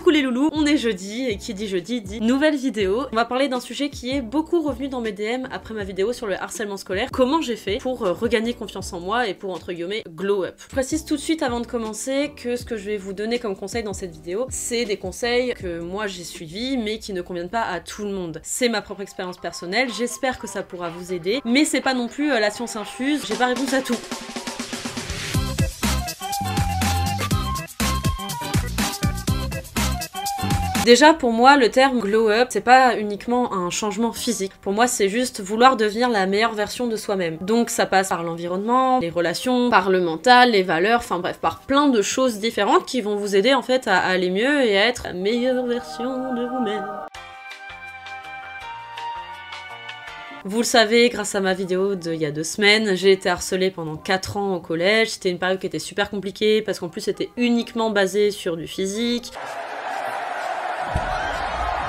Coucou les loulous, on est jeudi et qui dit jeudi dit nouvelle vidéo. On va parler d'un sujet qui est beaucoup revenu dans mes DM après ma vidéo sur le harcèlement scolaire. Comment j'ai fait pour regagner confiance en moi et pour entre guillemets glow up. Je précise tout de suite avant de commencer que ce que je vais vous donner comme conseil dans cette vidéo, c'est des conseils que moi j'ai suivis mais qui ne conviennent pas à tout le monde. C'est ma propre expérience personnelle, j'espère que ça pourra vous aider, mais c'est pas non plus la science infuse, j'ai pas réponse à tout. Déjà pour moi le terme glow up c'est pas uniquement un changement physique, pour moi c'est juste vouloir devenir la meilleure version de soi-même. Donc ça passe par l'environnement, les relations, par le mental, les valeurs, enfin bref par plein de choses différentes qui vont vous aider en fait à aller mieux et à être la meilleure version de vous-même. Vous le savez, grâce à ma vidéo d'il y a 2 semaines, j'ai été harcelée pendant 4 ans au collège, c'était une période qui était super compliquée parce qu'en plus c'était uniquement basé sur du physique.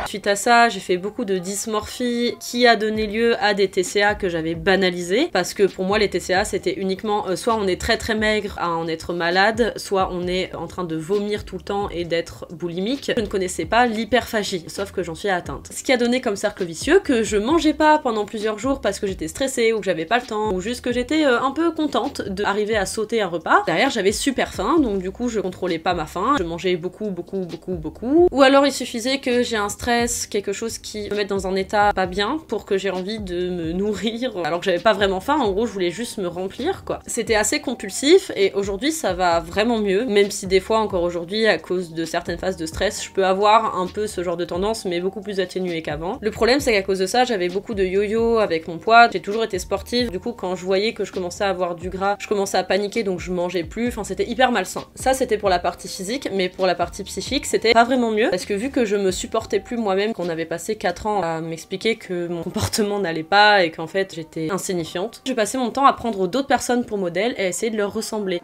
Suite à ça, j'ai fait beaucoup de dysmorphie qui a donné lieu à des TCA que j'avais banalisés parce que pour moi les TCA c'était uniquement soit on est très très maigre à en être malade, soit on est en train de vomir tout le temps et d'être boulimique. Je ne connaissais pas l'hyperphagie, sauf que j'en suis atteinte. Ce qui a donné comme cercle vicieux que je mangeais pas pendant plusieurs jours parce que j'étais stressée ou que j'avais pas le temps ou juste que j'étais un peu contente d'arriver à sauter un repas. Derrière j'avais super faim donc du coup je contrôlais pas ma faim, je mangeais beaucoup. Ou alors il suffisait que j'ai un stress, quelque chose qui me mette dans un état pas bien pour que j'ai envie de me nourrir alors que j'avais pas vraiment faim, en gros je voulais juste me remplir quoi. C'était assez compulsif et aujourd'hui ça va vraiment mieux, même si des fois encore aujourd'hui à cause de certaines phases de stress je peux avoir un peu ce genre de tendance mais beaucoup plus atténuée qu'avant. Le problème c'est qu'à cause de ça j'avais beaucoup de yo-yo avec mon poids, j'ai toujours été sportive, du coup quand je voyais que je commençais à avoir du gras, je commençais à paniquer donc je mangeais plus, enfin c'était hyper malsain. Ça c'était pour la partie physique, mais pour la partie psychique c'était pas vraiment mieux parce que vu que je me supportais plus moi-même, qu'on avait passé 4 ans à m'expliquer que mon comportement n'allait pas et qu'en fait j'étais insignifiante, j'ai passé mon temps à prendre d'autres personnes pour modèle et à essayer de leur ressembler.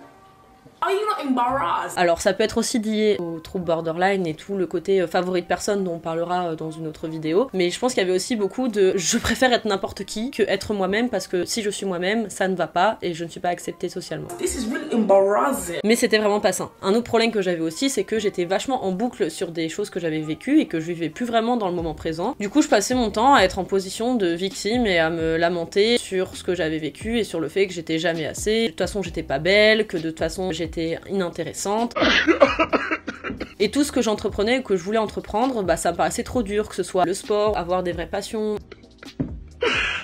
Alors ça peut être aussi lié au trouble borderline et tout le côté favori de personne dont on parlera dans une autre vidéo, mais je pense qu'il y avait aussi beaucoup de je préfère être n'importe qui que être moi-même parce que si je suis moi-même ça ne va pas et je ne suis pas acceptée socialement. Mais c'était vraiment pas sain. Un autre problème que j'avais aussi c'est que j'étais vachement en boucle sur des choses que j'avais vécues et que je vivais plus vraiment dans le moment présent. Du coup je passais mon temps à être en position de victime et à me lamenter sur ce que j'avais vécu et sur le fait que j'étais jamais assez, de toute façon j'étais pas belle, que de toute façon j'étais inintéressante. Et tout ce que j'entreprenais ou que je voulais entreprendre, bah ça me paraissait trop dur, que ce soit le sport, avoir des vraies passions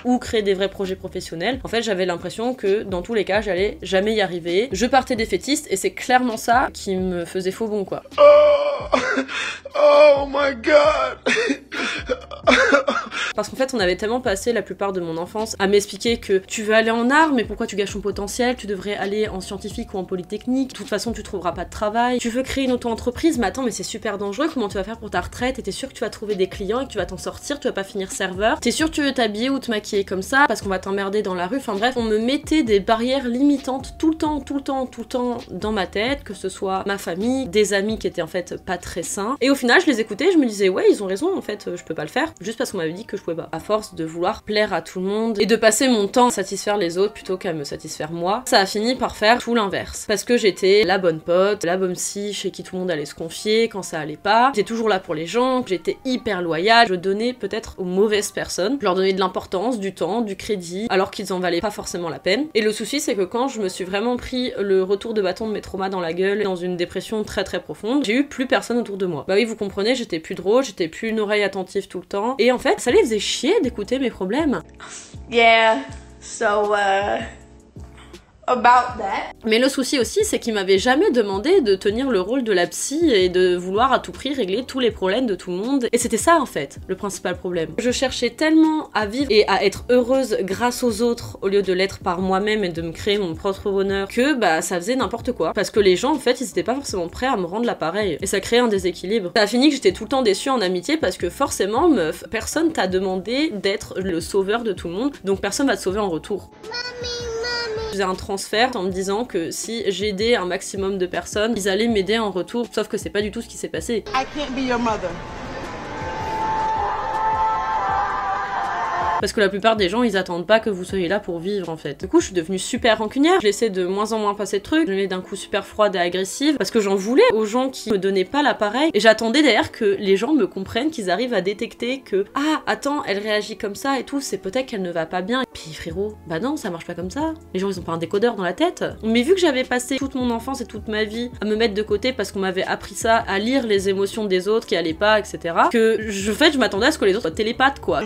ou créer des vrais projets professionnels. En fait, j'avais l'impression que dans tous les cas, j'allais jamais y arriver. Je partais défaitiste et c'est clairement ça qui me faisait faux bon quoi. Oh my god. Parce qu'en fait, on avait tellement passé la plupart de mon enfance à m'expliquer que tu veux aller en art, mais pourquoi tu gâches ton potentiel, tu devrais aller en scientifique ou en polytechnique, de toute façon tu trouveras pas de travail, tu veux créer une auto-entreprise, mais attends mais c'est super dangereux, comment tu vas faire pour ta retraite, et t'es sûr que tu vas trouver des clients et que tu vas t'en sortir, tu vas pas finir serveur, t'es sûr que tu veux t'habiller ou te maquiller comme ça, parce qu'on va t'emmerder dans la rue, enfin bref, on me mettait des barrières limitantes tout le temps dans ma tête, que ce soit ma famille, des amis qui étaient en fait pas très sains, et au final je les écoutais, je me disais ouais ils ont raison en fait, je peux pas le faire, juste parce qu'on m'avait dit que je pouvais pas. À force de vouloir plaire à tout le monde et de passer mon temps à satisfaire les autres plutôt qu'à me satisfaire moi, ça a fini par faire tout l'inverse. Parce que j'étais la bonne pote, la bonne scie chez qui tout le monde allait se confier quand ça allait pas, j'étais toujours là pour les gens, j'étais hyper loyale, je donnais peut-être aux mauvaises personnes, je leur donnais de l'importance, du temps, du crédit, alors qu'ils en valaient pas forcément la peine. Et le souci c'est que quand je me suis vraiment pris le retour de bâton de mes traumas dans la gueule, dans une dépression très profonde, j'ai eu plus personne autour de moi. Bah oui vous comprenez, j'étais plus drôle, j'étais plus une oreille attentive tout le temps, et en fait ça les faisait chier d'écouter mes problèmes. Yeah, so about that. Mais le souci aussi, c'est qu'il m'avait jamais demandé de tenir le rôle de la psy et de vouloir à tout prix régler tous les problèmes de tout le monde. Et c'était ça en fait, le principal problème. Je cherchais tellement à vivre et à être heureuse grâce aux autres au lieu de l'être par moi-même et de me créer mon propre bonheur que bah ça faisait n'importe quoi. Parce que les gens en fait ils étaient pas forcément prêts à me rendre l'appareil. Et ça créait un déséquilibre. Ça a fini que j'étais tout le temps déçue en amitié parce que forcément meuf, personne t'a demandé d'être le sauveur de tout le monde. Donc personne va te sauver en retour. Je faisais un transfert en me disant que si j'aidais un maximum de personnes, ils allaient m'aider en retour, sauf que c'est pas du tout ce qui s'est passé. I can't be your mother. Parce que la plupart des gens, ils attendent pas que vous soyez là pour vivre en fait. Du coup, je suis devenue super rancunière, je laissais de moins en moins passer de trucs, je devenais d'un coup super froide et agressive, parce que j'en voulais aux gens qui me donnaient pas l'appareil, et j'attendais d'ailleurs que les gens me comprennent, qu'ils arrivent à détecter que ah, attends, elle réagit comme ça et tout, c'est peut-être qu'elle ne va pas bien. Et puis frérot, bah non, ça marche pas comme ça. Les gens, ils ont pas un décodeur dans la tête. Mais vu que j'avais passé toute mon enfance et toute ma vie à me mettre de côté parce qu'on m'avait appris ça, à lire les émotions des autres qui allaient pas, etc., que je m'attendais à ce que les autres soient télépathes, quoi.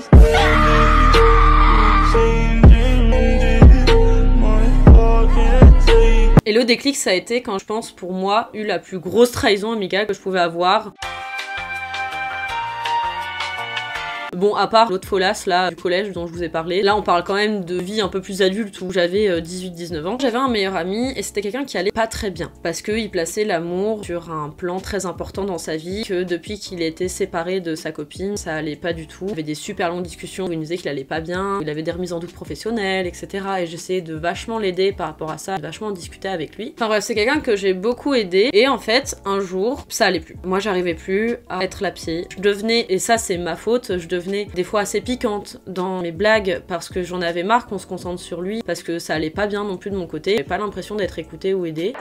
Et le déclic, ça a été quand je pense, pour moi, eu la plus grosse trahison amicale que je pouvais avoir. Bon, à part l'autre folasse là du collège dont je vous ai parlé, là on parle quand même de vie un peu plus adulte où j'avais 18-19 ans. J'avais un meilleur ami et c'était quelqu'un qui allait pas très bien parce qu'il plaçait l'amour sur un plan très important dans sa vie, que depuis qu'il était séparé de sa copine, ça allait pas du tout. Il avait des super longues discussions où il nous disait qu'il allait pas bien, il avait des remises en doute professionnelles, etc. Et j'essayais de vachement l'aider par rapport à ça, de vachement discuter avec lui. Enfin bref, c'est quelqu'un que j'ai beaucoup aidé et en fait, un jour, ça allait plus. Moi j'arrivais plus à être la psy. Je devenais, et ça c'est ma faute, je devenais des fois assez piquante dans mes blagues parce que j'en avais marre qu'on se concentre sur lui, parce que ça allait pas bien non plus de mon côté. J'avais pas l'impression d'être écoutée ou aidée.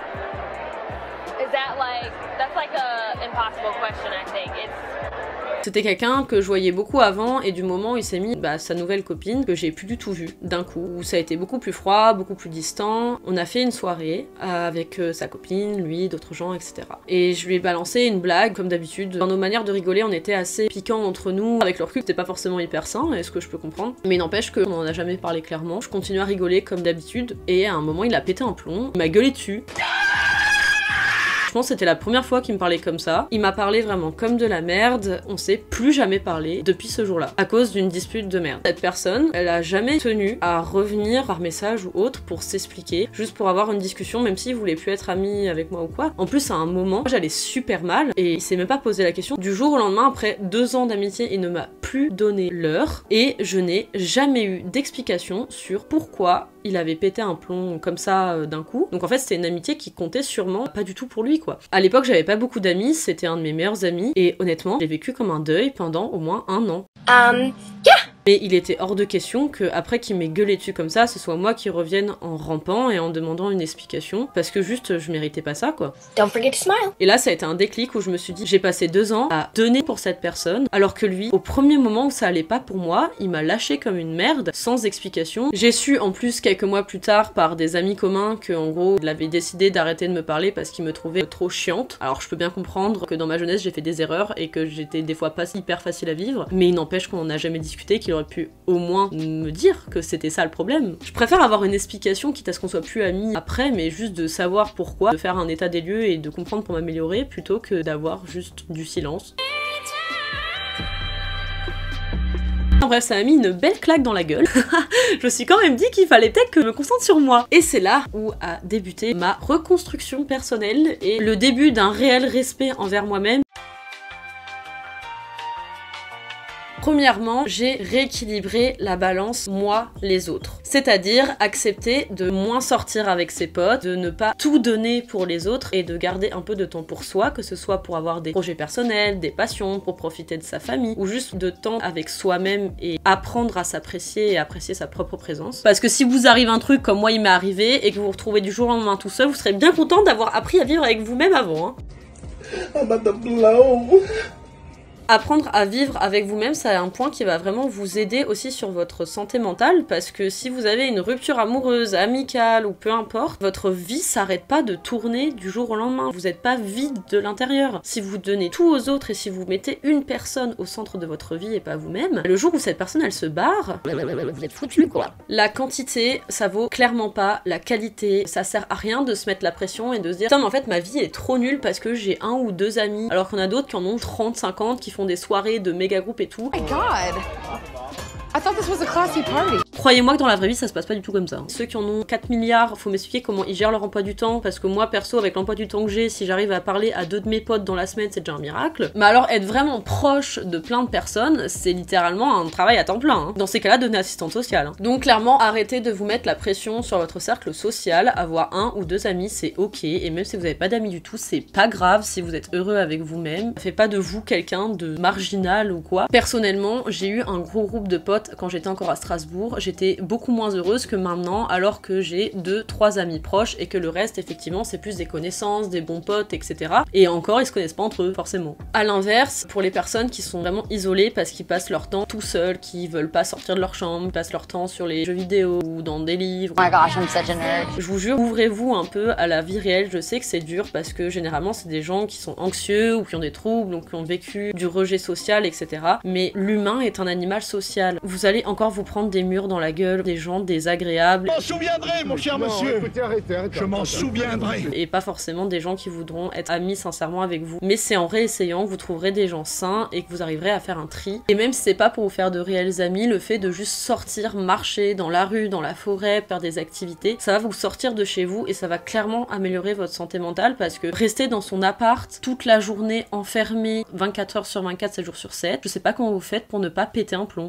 C'était quelqu'un que je voyais beaucoup avant et du moment où il s'est mis sa nouvelle copine, que j'ai plus du tout vue d'un coup, où ça a été beaucoup plus froid, beaucoup plus distant. On a fait une soirée avec sa copine, lui, d'autres gens, etc. Et je lui ai balancé une blague, comme d'habitude. Dans nos manières de rigoler, on était assez piquants entre nous. Avec le recul, c'était pas forcément hyper sain, est-ce que je peux comprendre. Mais il n'empêche qu'on en a jamais parlé clairement. Je continue à rigoler comme d'habitude et à un moment, il a pété un plomb. Il m'a gueulé dessus. Je pense que c'était la première fois qu'il me parlait comme ça. Il m'a parlé vraiment comme de la merde. On s'est plus jamais parlé depuis ce jour-là, à cause d'une dispute de merde. Cette personne, elle a jamais tenu à revenir par message ou autre pour s'expliquer, juste pour avoir une discussion, même s'il voulait plus être ami avec moi ou quoi. En plus, à un moment, j'allais super mal et il s'est même pas posé la question. Du jour au lendemain, après 2 ans d'amitié, il ne m'a plus donné l'heure et je n'ai jamais eu d'explication sur pourquoi il avait pété un plomb comme ça d'un coup. Donc en fait, c'était une amitié qui comptait sûrement pas du tout pour lui, quoi. À l'époque, j'avais pas beaucoup d'amis, c'était un de mes meilleurs amis, et honnêtement, j'ai vécu comme un deuil pendant au moins 1 an. Yeah! Mais il était hors de question que, après qu'il m'ait gueulé dessus comme ça, ce soit moi qui revienne en rampant et en demandant une explication, parce que juste, je méritais pas ça, quoi. Don't forget to smile. Et là, ça a été un déclic où je me suis dit, j'ai passé 2 ans à donner pour cette personne, alors que lui, au premier moment où ça allait pas pour moi, il m'a lâché comme une merde, sans explication. J'ai su, en plus, quelques mois plus tard, par des amis communs, que, en gros, il avait décidé d'arrêter de me parler parce qu'il me trouvait trop chiante. Alors, je peux bien comprendre que dans ma jeunesse, j'ai fait des erreurs et que j'étais des fois pas hyper facile à vivre, mais il n'empêche qu'on en a jamais discuté, qu'il aurait pu au moins me dire que c'était ça le problème. Je préfère avoir une explication, quitte à ce qu'on soit plus amis après, mais juste de savoir pourquoi, de faire un état des lieux et de comprendre pour m'améliorer, plutôt que d'avoir juste du silence. Bref, ça m'a mis une belle claque dans la gueule. Je me suis quand même dit qu'il fallait peut-être que je me concentre sur moi. Et c'est là où a débuté ma reconstruction personnelle et le début d'un réel respect envers moi-même. Premièrement, j'ai rééquilibré la balance moi, les autres. C'est-à-dire accepter de moins sortir avec ses potes, de ne pas tout donner pour les autres et de garder un peu de temps pour soi, que ce soit pour avoir des projets personnels, des passions, pour profiter de sa famille, ou juste de temps avec soi-même et apprendre à s'apprécier et apprécier sa propre présence. Parce que si vous arrive un truc comme moi il m'est arrivé et que vous vous retrouvez du jour au lendemain tout seul, vous serez bien content d'avoir appris à vivre avec vous-même avant. I'm at the blow. Apprendre à vivre avec vous-même, c'est un point qui va vraiment vous aider aussi sur votre santé mentale, parce que si vous avez une rupture amoureuse, amicale ou peu importe, votre vie s'arrête pas de tourner du jour au lendemain. Vous n'êtes pas vide de l'intérieur. Si vous donnez tout aux autres et si vous mettez une personne au centre de votre vie et pas vous-même, le jour où cette personne elle se barre, vous êtes foutu quoi. La quantité, ça vaut clairement pas la qualité. Ça sert à rien de se mettre la pression et de se dire putain mais en fait ma vie est trop nulle parce que j'ai 1 ou 2 amis, alors qu'on a d'autres qui en ont 30, 50, qui font des soirées de méga groupes et tout. Oh my god! I thought this was a classy party. Croyez-moi que dans la vraie vie ça se passe pas du tout comme ça. Ceux qui en ont 4 milliards, faut m'expliquer comment ils gèrent leur emploi du temps, parce que moi perso avec l'emploi du temps que j'ai, si j'arrive à parler à 2 de mes potes dans la semaine c'est déjà un miracle. Mais alors être vraiment proche de plein de personnes, c'est littéralement un travail à temps plein. Hein. Dans ces cas-là, devenez assistante sociale. Hein. Donc clairement, arrêtez de vous mettre la pression sur votre cercle social. Avoir 1 ou 2 amis, c'est ok. Et même si vous n'avez pas d'amis du tout, c'est pas grave si vous êtes heureux avec vous-même. Ça fait pas de vous quelqu'un de marginal ou quoi. Personnellement, j'ai eu un gros groupe de potes quand j'étais encore à Strasbourg. J'étais beaucoup moins heureuse que maintenant, alors que j'ai 2-3 amis proches et que le reste, effectivement, c'est plus des connaissances, des bons potes, etc. Et encore, ils se connaissent pas entre eux, forcément. À l'inverse, pour les personnes qui sont vraiment isolées parce qu'ils passent leur temps tout seuls, qui veulent pas sortir de leur chambre, passent leur temps sur les jeux vidéo ou dans des livres. Oh my gosh, I'm such a nerd. Je vous jure, ouvrez-vous un peu à la vie réelle. Je sais que c'est dur parce que généralement c'est des gens qui sont anxieux ou qui ont des troubles ou qui ont vécu du rejet social, etc. Mais l'humain est un animal social. Vous allez encore vous prendre des murs dans la gueule, des gens désagréables. Je m'en souviendrai, mon cher monsieur. Écoutez, arrêtez. Je m'en souviendrai. Et pas forcément des gens qui voudront être amis sincèrement avec vous. Mais c'est en réessayant que vous trouverez des gens sains et que vous arriverez à faire un tri. Et même si c'est pas pour vous faire de réels amis, le fait de juste sortir, marcher dans la rue, dans la forêt, faire des activités, ça va vous sortir de chez vous et ça va clairement améliorer votre santé mentale parce que rester dans son appart toute la journée enfermé 24 heures sur 24, 7 jours sur 7, je sais pas comment vous faites pour ne pas péter un plomb.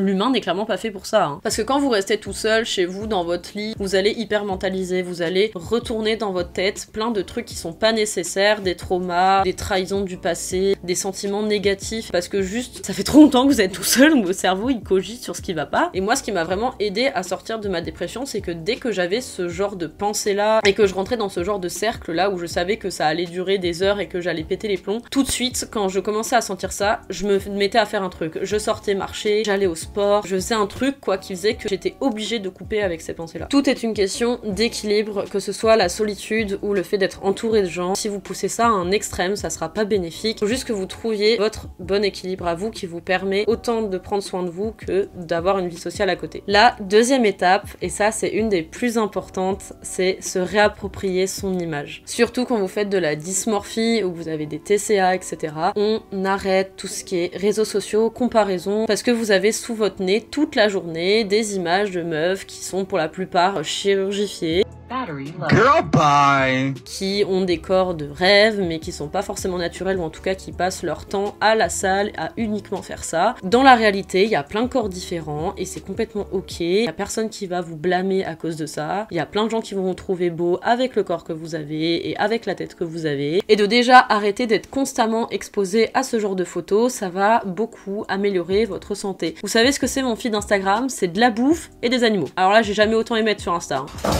L'humain n'est clairement pas fait pour ça. Hein. Parce que quand vous restez tout seul chez vous dans votre lit, vous allez hyper mentaliser, vous allez retourner dans votre tête plein de trucs qui sont pas nécessaires, des traumas, des trahisons du passé, des sentiments négatifs, parce que juste, ça fait trop longtemps que vous êtes tout seul, donc votre cerveau il cogite sur ce qui va pas. Et moi ce qui m'a vraiment aidé à sortir de ma dépression, c'est que dès que j'avais ce genre de pensée là, et que je rentrais dans ce genre de cercle là, où je savais que ça allait durer des heures et que j'allais péter les plombs, tout de suite, quand je commençais à sentir ça, je me mettais à faire un truc. Je sortais marcher, j'allais au sport, je faisais un truc quoi qui faisait que j'étais obligée de couper avec ces pensées là. Tout est une question d'équilibre, que ce soit la solitude ou le fait d'être entouré de gens. Si vous poussez ça à un extrême, ça sera pas bénéfique. Faut juste que vous trouviez votre bon équilibre à vous qui vous permet autant de prendre soin de vous que d'avoir une vie sociale à côté. La deuxième étape, et ça c'est une des plus importantes, c'est se réapproprier son image. Surtout quand vous faites de la dysmorphie ou vous avez des TCA, etc. On arrête tout ce qui est réseaux sociaux, comparaison, parce que vous avez sous votre nez toute la journée des images de meufs qui sont pour la plupart chirurgifiées, Girl, bye. qui ont des corps de rêve mais qui sont pas forcément naturels ou en tout cas qui passent leur temps à la salle à uniquement faire ça. Dans la réalité, il y a plein de corps différents et c'est complètement ok. Il y a personne qui va vous blâmer à cause de ça. Il y a plein de gens qui vont vous trouver beau avec le corps que vous avez et avec la tête que vous avez. Et de déjà arrêter d'être constamment exposé à ce genre de photos, ça va beaucoup améliorer votre santé. Vous savez ce que c'est mon feed Instagram? C'est de la bouffe et des animaux. Alors là, j'ai jamais autant aimé être sur Insta. Hein.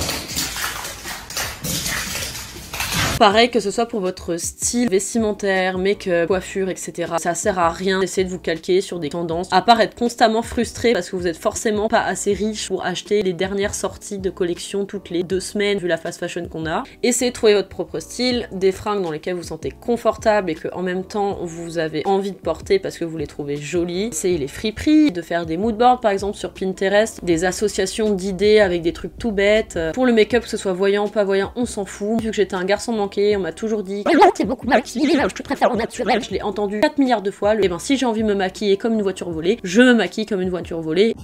Pareil, que ce soit pour votre style vestimentaire, make-up, coiffure, etc. Ça sert à rien d'essayer de vous calquer sur des tendances, à part être constamment frustré parce que vous êtes forcément pas assez riche pour acheter les dernières sorties de collection toutes les 2 semaines vu la fast fashion qu'on a. Essayez de trouver votre propre style, des fringues dans lesquelles vous vous sentez confortable et que en même temps vous avez envie de porter parce que vous les trouvez jolies. Essayez les friperies, de faire des moodboards par exemple sur Pinterest, des associations d'idées avec des trucs tout bêtes. Pour le make-up, que ce soit voyant, pas voyant, on s'en fout. Vu que j'étais un garçon manqué, on m'a toujours dit t'es beaucoup maquillée, je préfère au naturel. Je l'ai entendu 4 milliards de fois. Et ben si j'ai envie de me maquiller comme une voiture volée, je me maquille comme une voiture volée.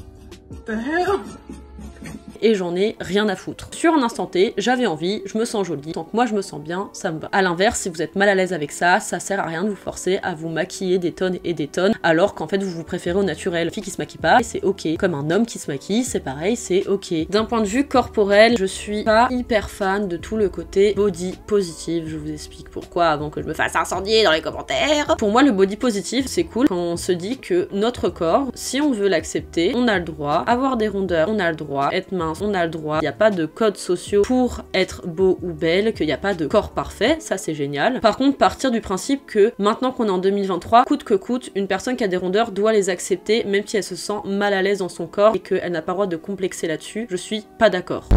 The hell? Et j'en ai rien à foutre. Sur un instant T, j'avais envie, je me sens jolie. Tant que moi je me sens bien, ça me va. A l'inverse, si vous êtes mal à l'aise avec ça, ça sert à rien de vous forcer à vous maquiller des tonnes et des tonnes, alors qu'en fait vous vous préférez au naturel. Une fille qui se maquille pas, c'est ok. Comme un homme qui se maquille, c'est pareil, c'est ok. D'un point de vue corporel, je suis pas hyper fan de tout le côté body positive. Je vous explique pourquoi avant que je me fasse incendier dans les commentaires. Pour moi, le body positive, c'est cool quand on se dit que notre corps, si on veut l'accepter, on a le droit. Avoir des rondeurs, on a le droit. Être mince, on a le droit. Il n'y a pas de codes sociaux pour être beau ou belle, qu'il n'y a pas de corps parfait, ça c'est génial. Par contre, partir du principe que maintenant qu'on est en 2023, coûte que coûte, une personne qui a des rondeurs doit les accepter, même si elle se sent mal à l'aise dans son corps et qu'elle n'a pas le droit de complexer là-dessus, je suis pas d'accord.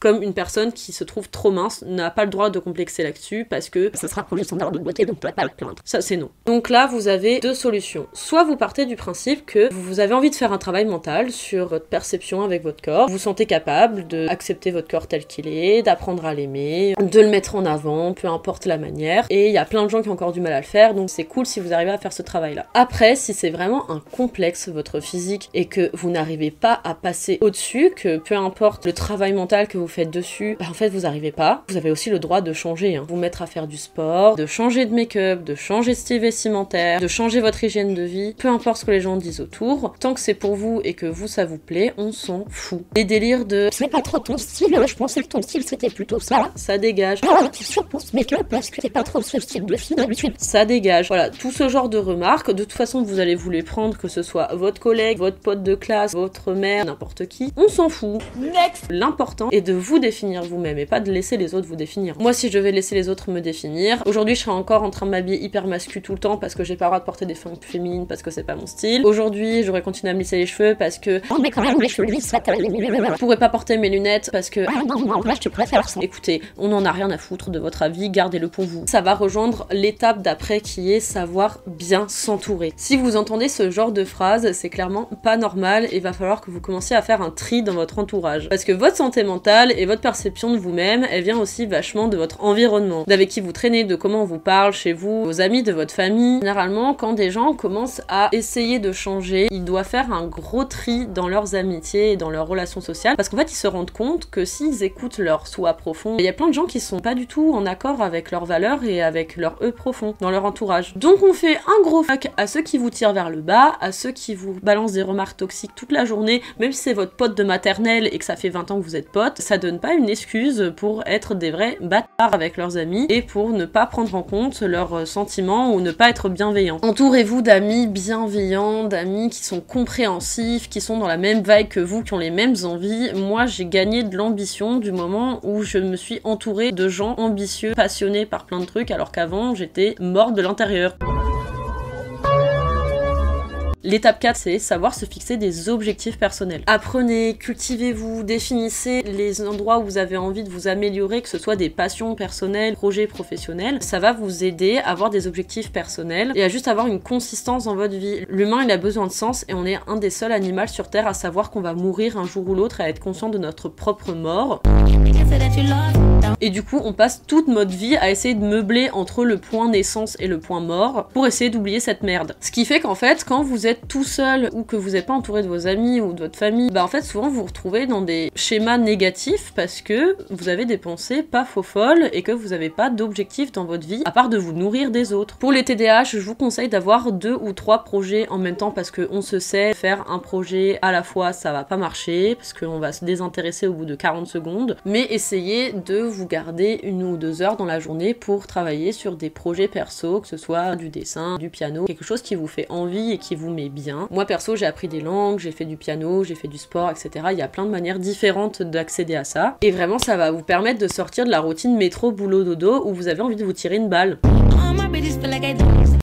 Comme une personne qui se trouve trop mince n'a pas le droit de complexer là-dessus parce que Ce sera pour le standard de beauté, donc tu vas pas le plaindre. ça c'est non. Donc là vous avez deux solutions. Soit vous partez du principe que vous avez envie de faire un travail mental sur votre perception avec votre corps, vous vous sentez capable d'accepter votre corps tel qu'il est, d'apprendre à l'aimer, de le mettre en avant, peu importe la manière, et il y a plein de gens qui ont encore du mal à le faire, donc c'est cool si vous arrivez à faire ce travail-là. Après, si c'est vraiment un complexe, votre physique, et que vous n'arrivez pas à passer au-dessus, que peu importe le travail mental que vous faites dessus, en fait vous n'arrivez pas, vous avez aussi le droit de changer, vous mettre à faire du sport, de changer de make-up, de changer de style vestimentaire, de changer votre hygiène de vie, peu importe ce que les gens disent autour, tant que c'est pour vous et que vous ça vous plaît, on s'en fout. Les délires de C'est pas trop ton style, je pensais que ton style c'était plutôt ça. ça dégage, T'es sûr pour ce make-up parce que t'es pas trop ce style de fille d'habitude. ça dégage. Voilà, tout ce genre de remarques, de toute façon vous allez vous les prendre, que ce soit votre collègue, votre pote de classe, votre mère, n'importe qui, on s'en fout. Next. L'important est de vous définir vous-même et pas de laisser les autres vous définir. Moi si je devais laisser les autres me définir, aujourd'hui je serais encore en train de m'habiller hyper mascu tout le temps parce que j'ai pas le droit de porter des fringues féminines parce que c'est pas mon style. Aujourd'hui j'aurais continué à me lisser les cheveux parce que Oh mais quand même les cheveux lisses, ça t'a... je pourrais pas porter mes lunettes parce que Ah non, là je te préfère ça. écoutez, on en a rien à foutre de votre avis, gardez-le pour vous. Ça va rejoindre l'étape d'après qui est savoir bien s'entourer. Si vous entendez ce genre de phrase, c'est clairement pas normal et va falloir que vous commenciez à faire un tri dans votre entourage. Parce que votre santé mentale et votre perception de vous-même, elle vient aussi vachement de votre environnement, d'avec qui vous traînez, de comment on vous parle chez vous, vos amis, de votre famille. Généralement, quand des gens commencent à essayer de changer, ils doivent faire un gros tri dans leurs amitiés et dans leurs relations sociales parce qu'en fait, ils se rendent compte que s'ils écoutent leur soi profond, il y a plein de gens qui sont pas du tout en accord avec leurs valeurs et avec leur eux profond dans leur entourage. Donc on fait un gros fuck à ceux qui vous tirent vers le bas, à ceux qui vous balancent des remarques toxiques toute la journée, même si c'est votre pote de maternelle et que ça fait 20 ans que vous êtes potes, ça donne pas une excuse pour être des vrais bâtards avec leurs amis et pour ne pas prendre en compte leurs sentiments ou ne pas être bienveillant. Entourez-vous d'amis bienveillants, d'amis qui sont compréhensifs, qui sont dans la même vibe que vous, qui ont les mêmes envies. Moi, j'ai gagné de l'ambition du moment où je me suis entourée de gens ambitieux, passionnés par plein de trucs, alors qu'avant, j'étais morte de l'intérieur. L'étape 4, c'est savoir se fixer des objectifs personnels. Apprenez, cultivez-vous, définissez les endroits où vous avez envie de vous améliorer, que ce soit des passions personnelles, projets professionnels. Ça va vous aider à avoir des objectifs personnels et à juste avoir une consistance dans votre vie. L'humain, il a besoin de sens et on est un des seuls animaux sur Terre à savoir qu'on va mourir un jour ou l'autre et à être conscient de notre propre mort. Et du coup, on passe toute notre vie à essayer de meubler entre le point naissance et le point mort pour essayer d'oublier cette merde. Ce qui fait qu'en fait, quand vous êtes tout seul ou que vous n'êtes pas entouré de vos amis ou de votre famille, en fait, souvent vous vous retrouvez dans des schémas négatifs parce que vous avez des pensées pas faux folles et que vous n'avez pas d'objectif dans votre vie à part de vous nourrir des autres. Pour les TDAH, je vous conseille d'avoir 2 ou 3 projets en même temps parce qu'on se sait faire un projet à la fois, ça va pas marcher parce qu'on va se désintéresser au bout de 40 secondes, mais essayez de vous garder 1 ou 2 heures dans la journée pour travailler sur des projets perso, que ce soit du dessin, du piano, quelque chose qui vous fait envie et qui vous met bien. Moi perso, j'ai appris des langues, j'ai fait du piano, j'ai fait du sport, etc. Il y a plein de manières différentes d'accéder à ça. Et vraiment, ça va vous permettre de sortir de la routine métro, boulot, dodo où vous avez envie de vous tirer une balle.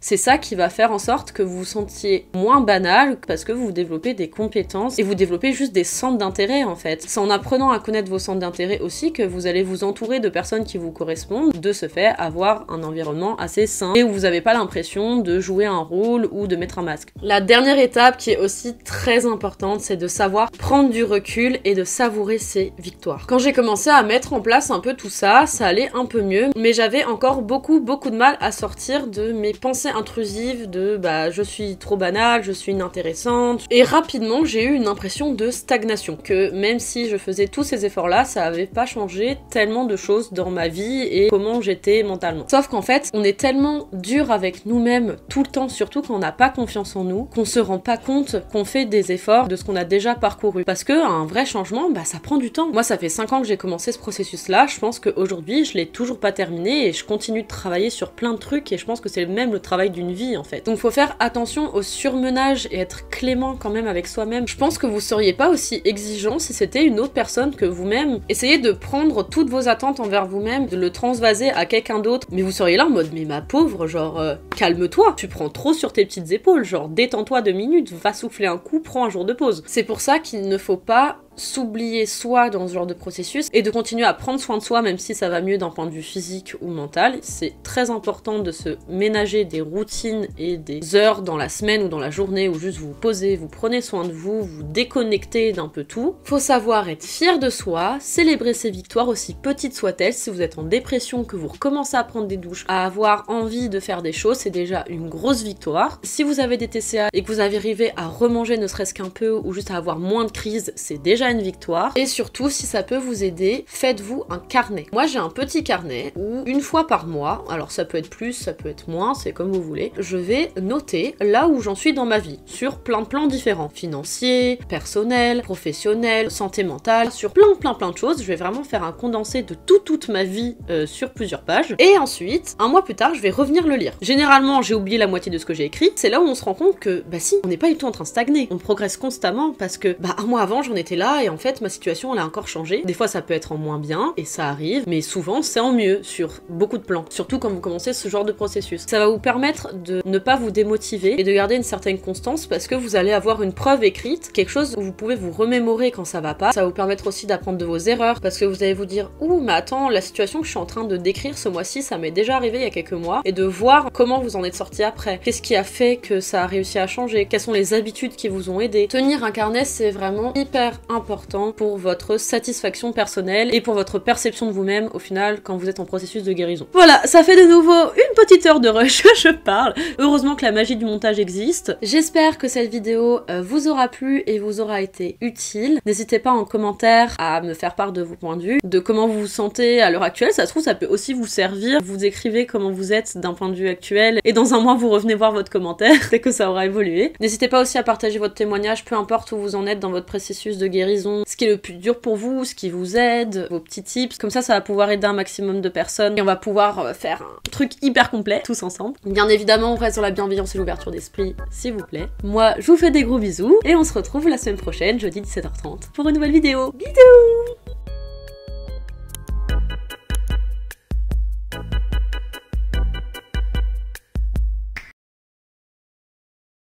C'est ça qui va faire en sorte que vous vous sentiez moins banal parce que vous développez des compétences et vous développez juste des centres d'intérêt en fait. C'est en apprenant à connaître vos centres d'intérêt aussi que vous allez vous entourer de personnes qui vous correspondent, de ce fait avoir un environnement assez sain et où vous n'avez pas l'impression de jouer un rôle ou de mettre un masque. La dernière étape qui est aussi très importante, c'est de savoir prendre du recul et de savourer ses victoires. Quand j'ai commencé à mettre en place un peu tout ça, ça allait un peu mieux, mais j'avais encore beaucoup de mal à sortir de mes pensées intrusives de je suis trop banale, je suis inintéressante, et rapidement j'ai eu une impression de stagnation, que même si je faisais tous ces efforts là, ça avait pas changé tellement de choses dans ma vie et comment j'étais mentalement. Sauf qu'en fait, on est tellement dur avec nous-mêmes tout le temps, surtout quand on n'a pas confiance en nous, qu'on se rend pas compte qu'on fait des efforts de ce qu'on a déjà parcouru. Parce que un vrai changement, ça prend du temps. Moi, ça fait 5 ans que j'ai commencé ce processus-là, je pense qu'aujourd'hui, je l'ai toujours pas terminé et je continue de travailler sur plein de trucs et je pense que c'est même le travail d'une vie en fait. Donc faut faire attention au surmenage et être clément quand même avec soi-même. Je pense que vous seriez pas aussi exigeant si c'était une autre personne que vous-même. Essayez de prendre toutes vos attentes envers vous-même, de le transvaser à quelqu'un d'autre, mais vous seriez là en mode mais ma pauvre, genre calme-toi, tu prends trop sur tes petites épaules, genre détends-toi 2 minutes, va souffler un coup, prends un jour de pause. C'est pour ça qu'il ne faut pas s'oublier soi dans ce genre de processus et de continuer à prendre soin de soi même si ça va mieux d'un point de vue physique ou mental. C'est très important de se ménager des routines et des heures dans la semaine ou dans la journée où juste vous vous posez, vous prenez soin de vous, vous déconnectez d'un peu tout. Faut savoir être fier de soi, célébrer ses victoires aussi petites soient-elles. Si vous êtes en dépression, que vous recommencez à prendre des douches, à avoir envie de faire des choses, c'est déjà une grosse victoire. Si vous avez des TCA et que vous arrivez à remanger ne serait-ce qu'un peu ou juste à avoir moins de crises, c'est déjà une victoire. Et surtout, si ça peut vous aider, faites-vous un carnet. Moi, j'ai un petit carnet où une fois par mois, alors ça peut être plus, ça peut être moins, c'est comme vous voulez, je vais noter là où j'en suis dans ma vie, sur plein de plans différents, financiers, personnels, professionnels, santé mentale, sur plein de choses. Je vais vraiment faire un condensé de toute ma vie sur plusieurs pages. Et ensuite, un mois plus tard, je vais revenir le lire. Généralement, j'ai oublié la moitié de ce que j'ai écrit. C'est là où on se rend compte que, bah si, on n'est pas du tout en train de stagner. On progresse constamment parce que, bah un mois avant, j'en étais là et en fait, ma situation, elle a encore changé. Des fois, ça peut être en moins bien et ça arrive, mais souvent, c'est en mieux sur beaucoup de plans. Surtout quand vous commencez ce genre de processus. Ça va vous permettre de ne pas vous démotiver et de garder une certaine constance parce que vous allez avoir une preuve écrite, quelque chose où vous pouvez vous remémorer quand ça va pas. Ça va vous permettre aussi d'apprendre de vos erreurs parce que vous allez vous dire « Ouh, mais attends, la situation que je suis en train de décrire ce mois-ci, ça m'est déjà arrivé il y a quelques mois » et de voir comment vous en êtes sorti après. Qu'est-ce qui a fait que ça a réussi à changer? Quelles sont les habitudes qui vous ont aidé? Tenir un carnet, c'est vraiment hyper important pour votre satisfaction personnelle et pour votre perception de vous-même au final quand vous êtes en processus de guérison. Voilà, ça fait de nouveau une petite heure de rush que je parle. Heureusement que la magie du montage existe. J'espère que cette vidéo vous aura plu et vous aura été utile. N'hésitez pas en commentaire à me faire part de vos points de vue, de comment vous vous sentez à l'heure actuelle. Ça se trouve, ça peut aussi vous servir. Vous écrivez comment vous êtes d'un point de vue actuel et dans un mois vous revenez voir votre commentaire dès que ça aura évolué. N'hésitez pas aussi à partager votre témoignage, peu importe où vous en êtes dans votre processus de guérison, ce qui est le plus dur pour vous, ce qui vous aide, vos petits tips. Comme ça va pouvoir aider un maximum de personnes et on va pouvoir faire un truc hyper complet tous ensemble. Bien évidemment, on reste sur la bienveillance et l'ouverture d'esprit, s'il vous plaît. Moi, je vous fais des gros bisous et on se retrouve la semaine prochaine, jeudi 17h30, pour une nouvelle vidéo. Bisous!